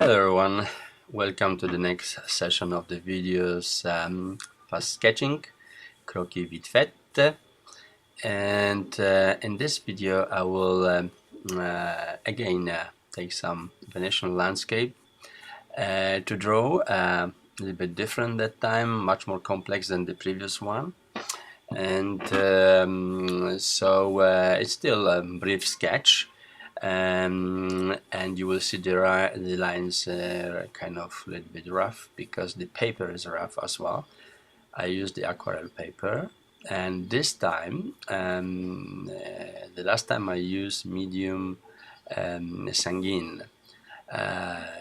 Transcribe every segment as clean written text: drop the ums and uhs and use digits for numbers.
Hello everyone, welcome to the next session of the videos fast sketching, croquis vite fait, and in this video I will again take some Venetian landscape to draw, a little bit different that time, much more complex than the previous one, and so it's still a brief sketch. And you will see the lines kind of a little bit rough because the paper is rough as well. I used the aquarelle paper, and this time, the last time I used medium sanguine.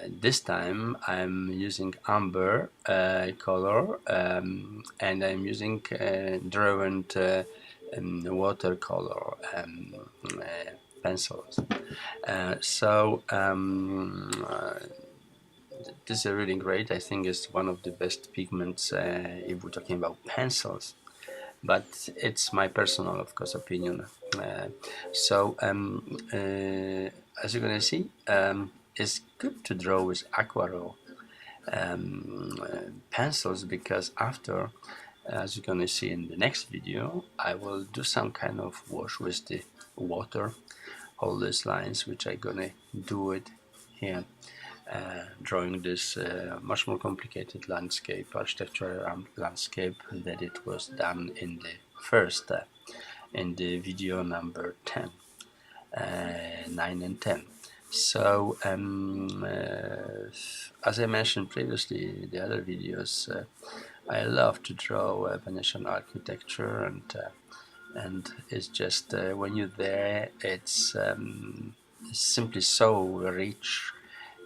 This time I'm using amber color, and I'm using Derwent watercolor pencils. This is really great. I think it's one of the best pigments if we're talking about pencils, but it's my personal, of course, opinion. As you're gonna see, it's good to draw with aquarelle pencils, because after, as you're gonna see in the next video, I will do some kind of wash with the water all these lines, which I'm gonna do it here, drawing this much more complicated landscape, architectural landscape, that it was done in the first in the video number 10, 9 and 10. So as I mentioned previously in the other videos, I love to draw Venetian architecture, and it's just when you're there, it's simply so rich.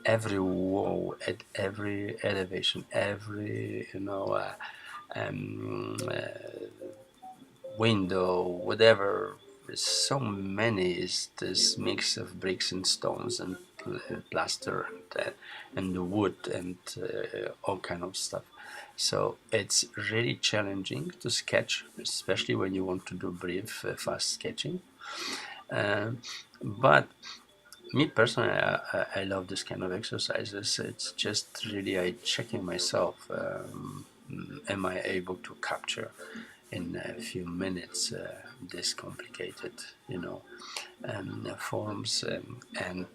Every wall, at every elevation, every window, whatever. There's so many. Is this mix of bricks and stones and plaster and the wood and all kind of stuff. So it's really challenging to sketch, especially when you want to do brief, fast sketching. But me personally, I love this kind of exercises. It's just really I checking myself. Am I able to capture in a few minutes this complicated, forms? And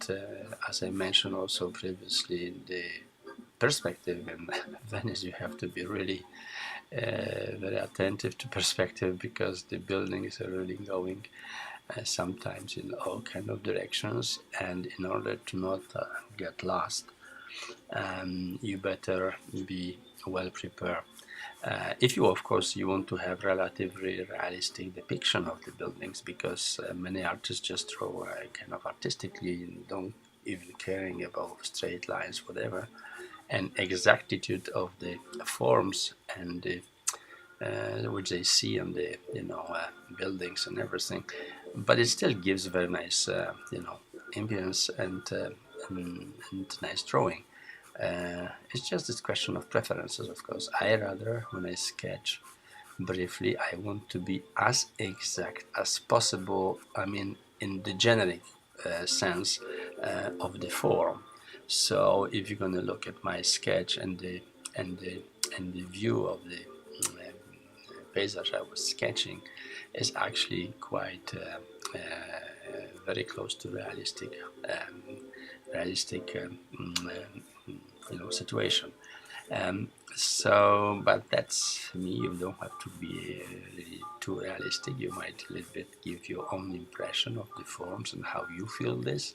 as I mentioned also previously, the perspective in Venice, you have to be really very attentive to perspective, because the buildings are really going sometimes in all kind of directions, and in order to not get lost, you better be well prepared. If you, of course, you want to have relatively realistic depiction of the buildings, because many artists just draw kind of artistically and don't even caring about straight lines, whatever, and exactitude of the forms and the which they see on the buildings and everything, but it still gives very nice ambience and nice drawing. It's just this question of preferences, of course. I rather, when I sketch briefly, I want to be as exact as possible. I mean, in the generic sense of the form. So if you're going to look at my sketch and the view of the paysage I was sketching is actually quite very close to realistic situation. But that's me. You don't have to be really too realistic. You might a little bit give your own impression of the forms and how you feel this,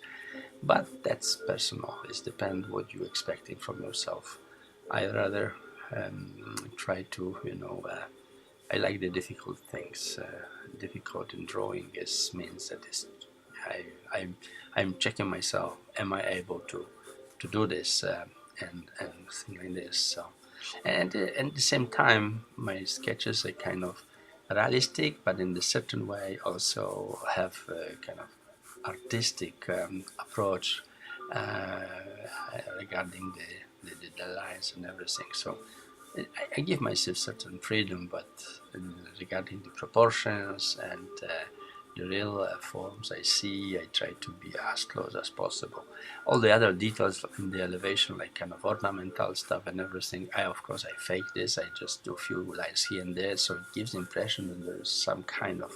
but that's personal. It depends what you're expecting from yourself. I rather try to I like the difficult things. Difficult in drawing means that I'm checking myself. Am I able to do this and things like this? So, and at the same time, my sketches are kind of realistic, but in a certain way also have a kind of artistic approach regarding the lines and everything. So I give myself certain freedom, but regarding the proportions and real forms I see. I try to be as close as possible. All the other details in the elevation, like kind of ornamental stuff and everything, of course I fake this. I just do a few lines here and there, so it gives the impression that there's some kind of,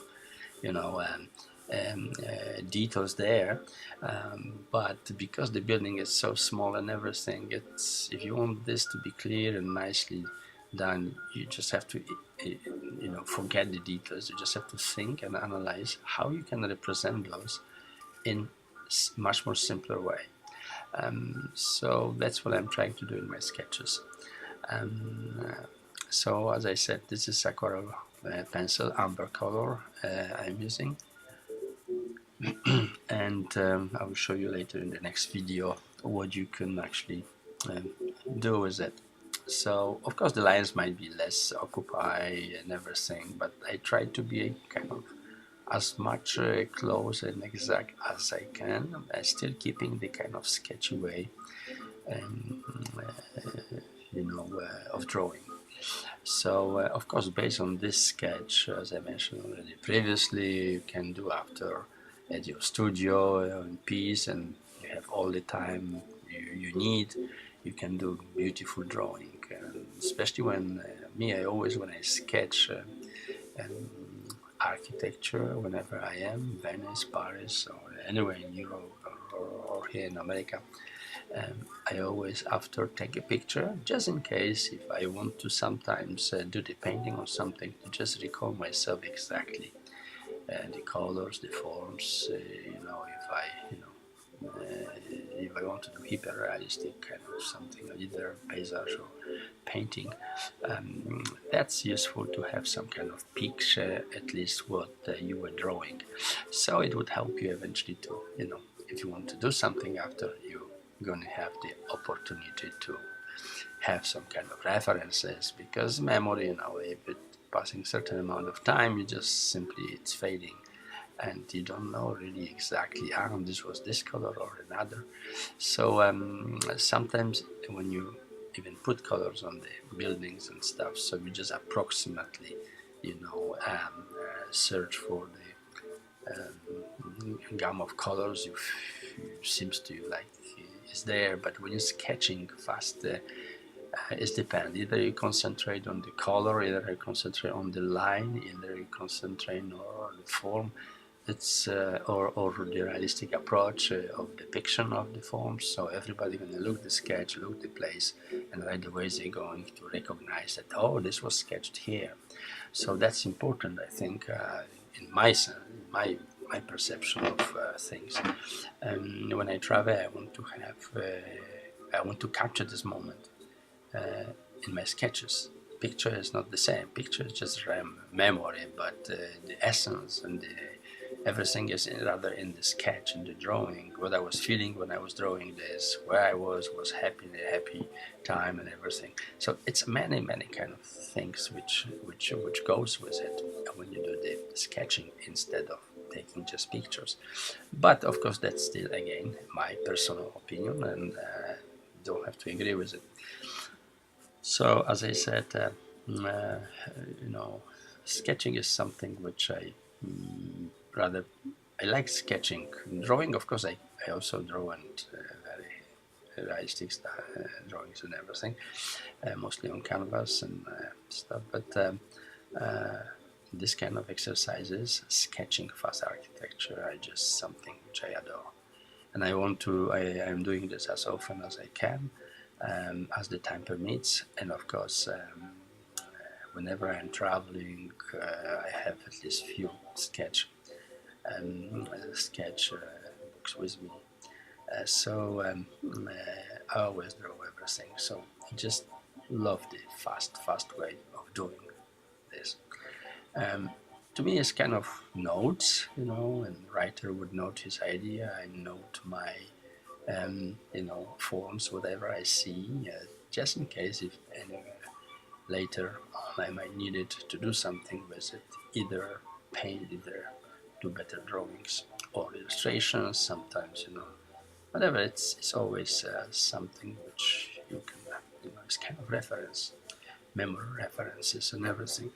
you know, details there, but because the building is so small and everything, it's, if you want this to be clear and nicely done, you just have to, you know, forget the details. You just have to think and analyze how you can represent those in much more simpler way. So that's what I'm trying to do in my sketches. So as I said, this is aquarelle pencil, amber color I'm using. And I will show you later in the next video what you can actually do with it. So of course the lines might be less occupied and everything, but I try to be kind of as much close and exact as I can, still keeping the kind of sketchy way, you know, of drawing. So of course, based on this sketch, as I mentioned already previously, you can do after at your studio in peace, and you have all the time you need. You can do beautiful drawing, and especially when I always, when I sketch architecture, whenever I am, Venice, Paris, or anywhere in Europe or here in America, I always after take a picture, just in case if I want to sometimes do the painting or something, to just recall myself exactly the colors, the forms, you know, if I want to do hyper realistic kind of something, either paysage or painting, that's useful to have some kind of picture, at least what you were drawing. So it would help you eventually to, you know, if you want to do something after, you're going to have the opportunity to have some kind of references, because memory, you know, if it passing certain amount of time, you just simply, it's fading, and you don't know really exactly, this was this color or another. So sometimes when you even put colors on the buildings and stuff, so you just approximately, you know, search for the gamma of colors you seems to you like is there. But when you're sketching fast, it depends. Either you concentrate on the color, either you concentrate on the line, either you concentrate on the form. It's or the realistic approach of depiction of the forms. So everybody gonna look the sketch, look the place, and right away they're going to recognize that, oh, this was sketched here. So that's important, I think, in my perception of things. When I travel, I want to have, I want to capture this moment in my sketches. Picture is not the same. Picture is just memory, but the essence and everything is rather in the sketch, in the drawing. What I was feeling when I was drawing this, where I was happy, a happy time, and everything. So it's many kind of things which goes with it when you do the sketching instead of taking just pictures. But of course, that's still again my personal opinion, and don't have to agree with it. So as I said, you know, sketching is something which I rather, I like sketching. Drawing, of course, I also draw, and very realistic drawings and everything, mostly on canvas and stuff. But this kind of exercises, sketching fast architecture, are just something which I adore, and I want to. I'm doing this as often as I can. As the time permits, and of course whenever I'm traveling, I have at least few sketch books with me, so I always draw everything. So I just love the fast way of doing this. To me, it's kind of notes, you know, and writer would note his idea. I note my you know, forms, whatever I see, just in case if later on I might need it to do something with it, either paint, either do better drawings or illustrations. Sometimes, you know, whatever. It's always something which you can, you know, it's kind of reference, memory references and everything,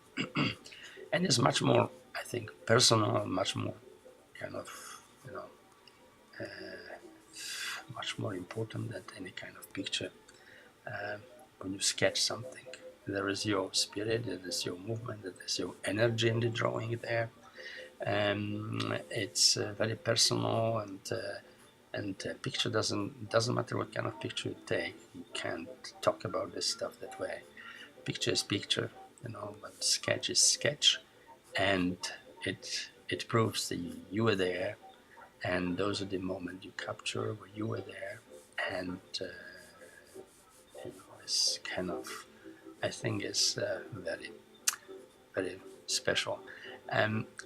and it's much more, I think, personal, much more kind of, you know, much more important than any kind of picture. When you sketch something, there is your spirit, there is your movement, there is your energy in the drawing there. It's very personal, and picture doesn't matter what kind of picture you take. You can't talk about this stuff that way. Picture is picture, you know, but sketch is sketch, and it proves that you were there, and those are the moments you capture where you were there, and you know, it's kind of, I think it's very, very special.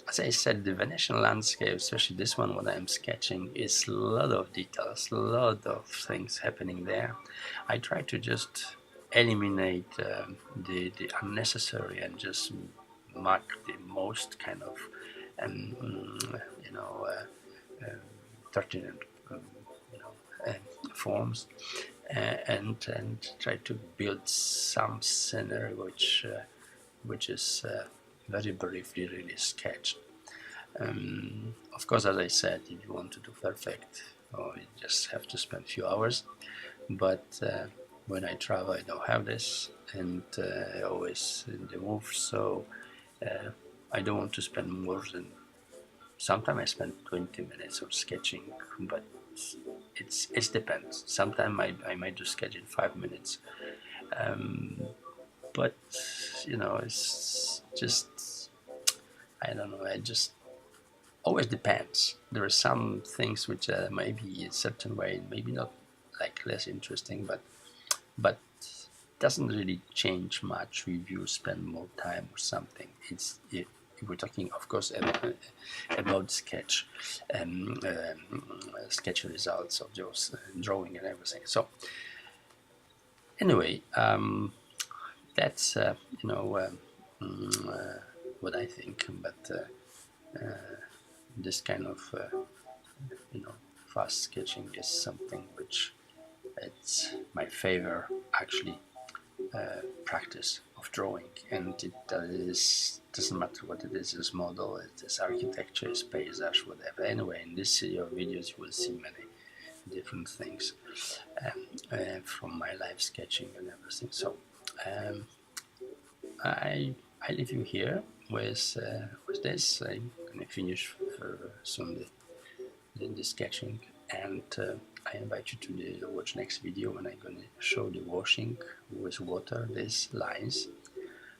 As I said, the Venetian landscape, especially this one, what I'm sketching, is a lot of details, a lot of things happening there. I try to just eliminate the unnecessary and just mark the most kind of, you know, pertinent, you know, forms, and try to build some scenery which is very briefly really sketched. Of course, as I said, if you want to do perfect, you just have to spend a few hours. But when I travel, I don't have this, and I always in the move, so I don't want to spend more than. Sometimes I spend 20 minutes of sketching, but it depends. Sometimes I might do sketch in 5 minutes. But you know, it's just, I don't know, it just always depends. There are some things which maybe in a certain way, maybe not like less interesting, but doesn't really change much if you spend more time or something. It's if we're talking, of course, about sketch and sketch results of those drawing and everything. So anyway, that's you know, what I think. But this kind of you know, fast sketching is something which it's my favorite actually practice of drawing, and it doesn't matter what it is model, it is architecture, it's paysage, whatever. Anyway, in this videos you will see many different things from my life sketching and everything. So I leave you here with this. I'm gonna finish soon the sketching, and I invite you to watch next video when I'm gonna show the washing with water these lines,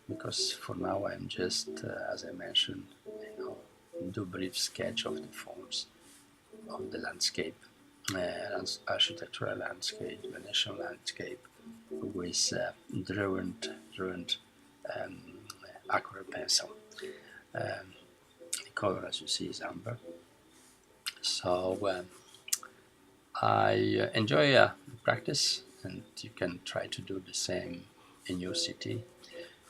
because for now I'm just as I mentioned, you know, do a brief sketch of the forms of the landscape, architectural landscape, Venetian landscape, with drawn aquarelle pencil. The color, as you see, is amber. So I enjoy practice, and you can try to do the same in your city,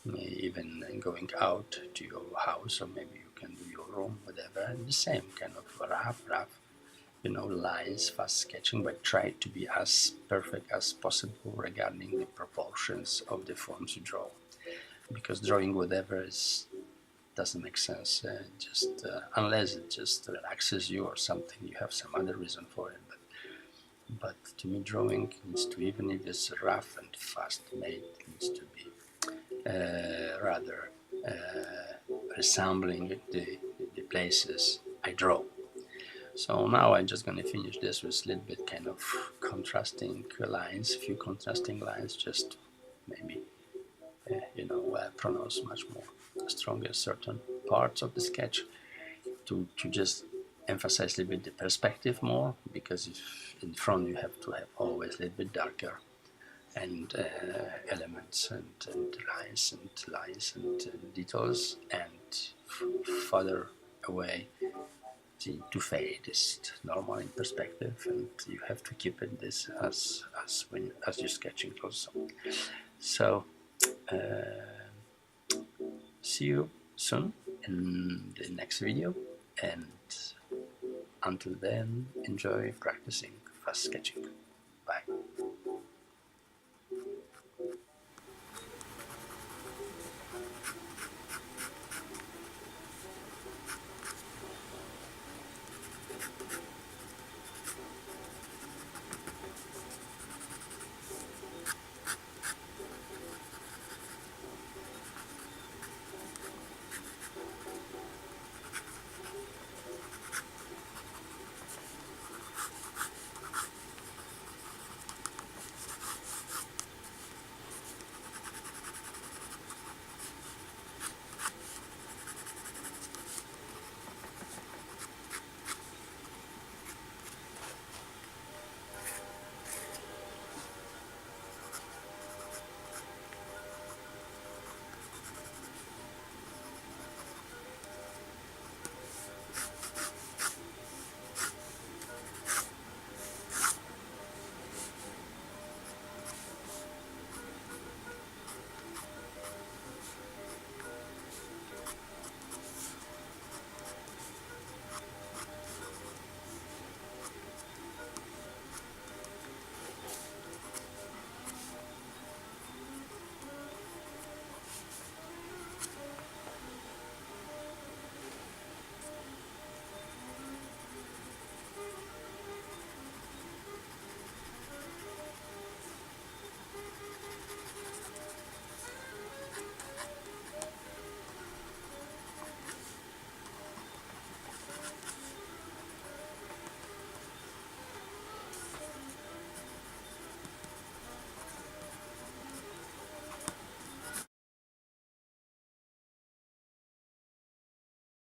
even going out to your house, or maybe you can do your room, whatever, and the same kind of rough, you know, lines, fast sketching, but try to be as perfect as possible regarding the proportions of the forms you draw, because drawing whatever doesn't make sense, just unless it just relaxes you or something, you have some other reason for it. But to me, drawing needs to, even if it's rough and fast made, needs to be rather resembling the places I draw. So now I'm just going to finish this with a little bit kind of contrasting lines, few contrasting lines, just maybe you know, pronounce much more stronger certain parts of the sketch to just emphasize a little bit the perspective more, because if in front you have to have always a little bit darker and elements and lines and details, and further away to fade is normal in perspective, and you have to keep it this as you're sketching also. So see you soon in the next video, and until then, enjoy practicing fast sketching. Bye.